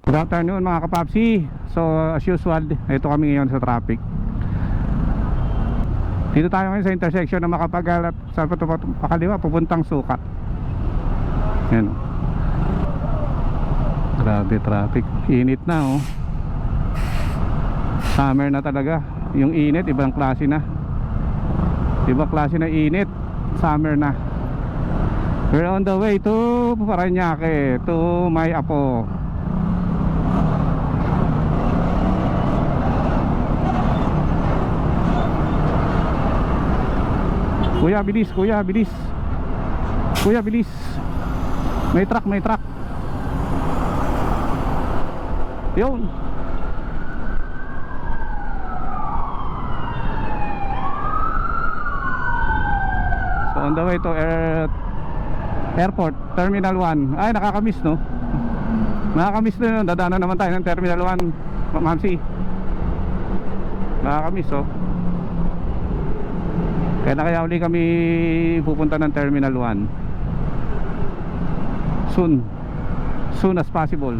Good afternoon mga kapapsi. So as usual, ito kami ngayon sa traffic. Dito tayo ngayon sa intersection na Makapagal at sa pakaliwa pupuntang Sukat. Yan. Grabe traffic. Init na oh. Summer na talaga. Yung init ibang klase na. Ibang klase na init. Summer na. We're on the way to Parañaque, to my Apo. Kuya bilis, kuya bilis. Kuya bilis. May truck, may truck. Yun. So on the way to airport, Terminal 1. Ay, nakakamiss no. Nakakamiss na yun. Dadaanan naman tayo ng Terminal 1, Mamsi. Nakakamiss oh. Kaya na kaya uli kami pupunta ng Terminal 1 soon as possible.